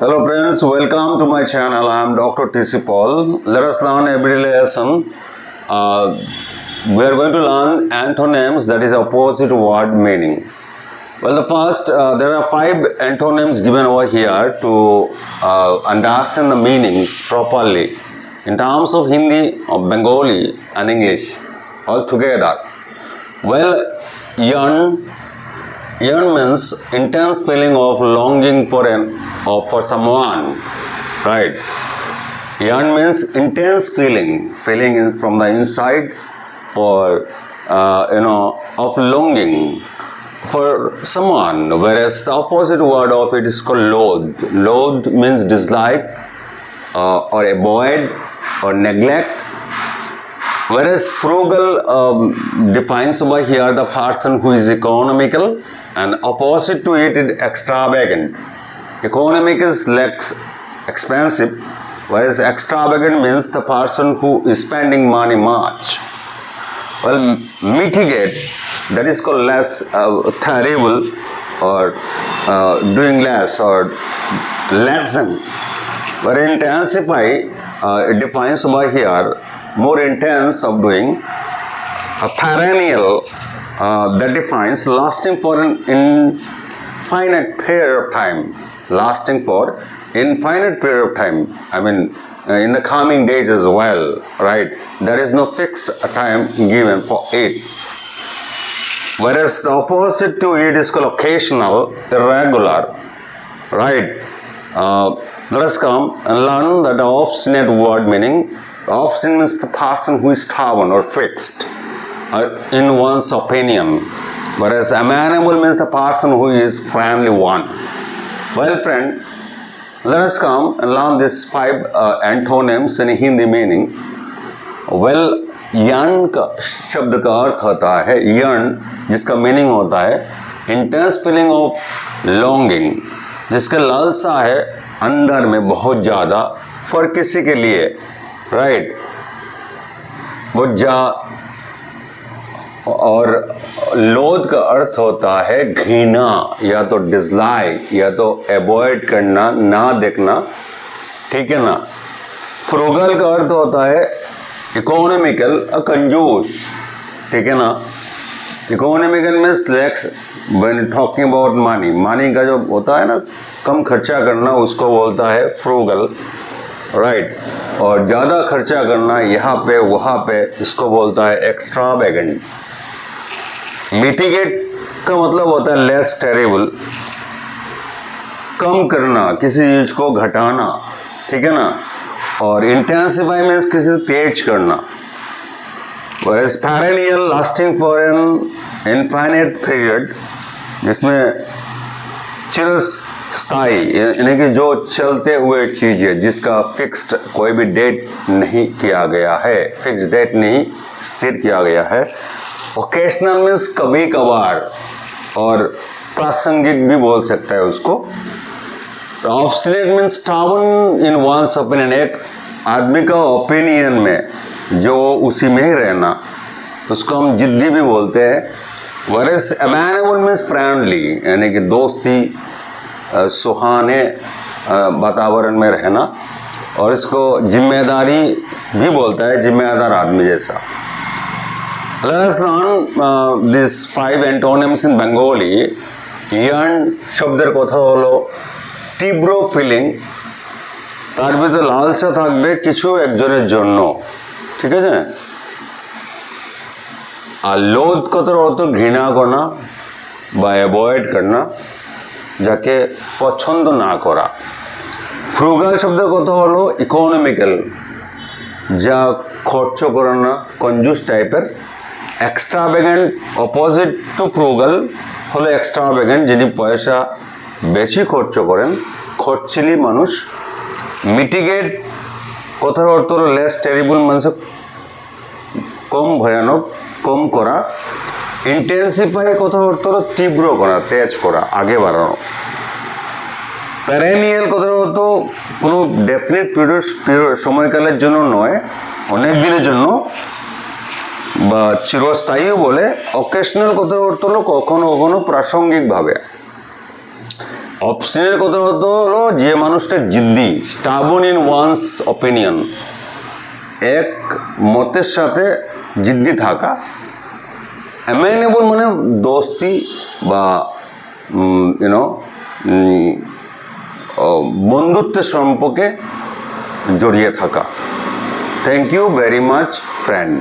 Hello friends, welcome to my channel. I am Dr. T.C. Paul. Let us learn everyday lesson. We are going to learn antonyms, that is opposite word meaning. Well, the first, there are 5 antonyms given over here to understand the meanings properly in terms of Hindi, or Bengali and English all together. Well, yearn means intense feeling of longing for someone, right? Yearn means intense feeling from the inside for of longing for someone, whereas the opposite word of it is called loathe. Loathe means dislike or avoid or neglect, whereas frugal defines over here the person who is economical, and opposite to it is extravagant. Economic is less expensive, whereas extravagant means the person who is spending money much. Well, mitigate, that is called less terrible, or doing less, or lessen. But intensify, it defines over here more intense of doing. A perennial, that defines lasting for an infinite period of time. Lasting for infinite period of time. I mean, in the coming days as well, right? There is no fixed time given for it. Whereas the opposite to it is called occasional, irregular, right? Let us come and learn that the obstinate word meaning. Obstinate means the person who is stubborn or fixed in one's opinion, whereas amenable means the person who is friendly one. Well, friend, let us come and learn these 5 antonyms in Hindi meaning. Well, yearn का शब्द का अर्थ होता है yearn, जिसका meaning होता है intense feeling of longing, जिसका लालसा है अंदर में बहुत ज़्यादा फॉर किसी के लिए, राइट? और लोथ का अर्थ होता है घृणा, या तो डिसलाइक, या तो अवॉइड करना, ना देखना, ठीक है ना? फ्रूगल का अर्थ होता है इकोनॉमिकल, कंजूस, ठीक है ना? इकोनॉमिकल मीन्स लेक्स, when talking about money, money का जो होता है ना, कम खर्चा करना, उसको बोलता है फ्रूगल, राइट? और ज़्यादा खर्चा करना यहाँ पे वहाँ पे, इसको बोलता है एक्स्ट्रावेगेंट। मिटिगेट का मतलब होता है लेस टेरेबल, कम करना, किसी चीज को घटाना, ठीक है ना? और इंटेंसिफाई मीन्स किसी तेज करना। whereas perennial, lasting for an infinite period, जिसमें चिरस्थायी, यानी कि जो चलते हुए चीज है, जिसका फिक्स्ड कोई भी डेट नहीं किया गया है, फिक्स डेट नहीं स्थिर किया गया है। ओकेशनल मीन्स कभी कभार, और प्रासंगिक भी बोल सकता है उसको। ऑब्स्टिनेट मीन्स स्टबर्न इन वंस ओपिनियन, एक आदमी का ओपिनियन में जो उसी में ही रहना, उसको हम जिद्दी भी बोलते हैं। वरस अमेनेबल मीन्स फ्रेंडली, यानी कि दोस्ती, सुहाने वातावरण में रहना, और इसको जिम्मेदारी भी बोलता है, जिम्मेदार आदमी जैसा। Let us learn these 5 antonyms in Bengali. Yearn শব্দের কথা হলো তীব্র ফিলিং, তার ভিতরে লালসা থাকবে কিছু একজনের জন্য, ঠিক আছে? আর লোধ কথার অর্থ ঘৃণা করা বা অ্যাভয়েড করা, যাকে পছন্দ না করা। ফ্রুগাল শব্দের কথা হলো ইকোনমিক্যাল, যা খরচ করে না, কনজুস টাইপের। এক্সট্রাভ্যাগেন্ট অপোজিট টু ফ্রুগাল হলো এক্সট্রাভ্যাগেন্ট, যিনি পয়সা বেশি খরচ করেন, খরচিলি মানুষ। মিটিগেট কথার অর্থ হলো লেস টেরিবল, মানে কম ভয়ানক, কম করা। ইন্টেন্সিফাই কথার অর্থ হলো তীব্র করা, তেজ করা, আগে বাড়ানো। পেরেনিয়াল কথার অর্থ কোনো ডেফিনিট পিরিয়ড সময়কালের জন্য নয়, অনেক দিনের জন্য, বা চিরস্থায়ী বলে। অকেশনাল কথার অর্থ হলো কখনো কখনো প্রাসঙ্গিকভাবে। অবস্টিনেট কথা হলো যে মানুষটা জিদ্দি, স্টাবন ইন ওয়ান্স অপিনিয়ন, এক মতের সাথে জিদ্দি থাকা। অ্যামেনেবল মানে দোস্তি বা বন্ধুত্বের সম্পর্কে জড়িয়ে থাকা। Thank you very much friend.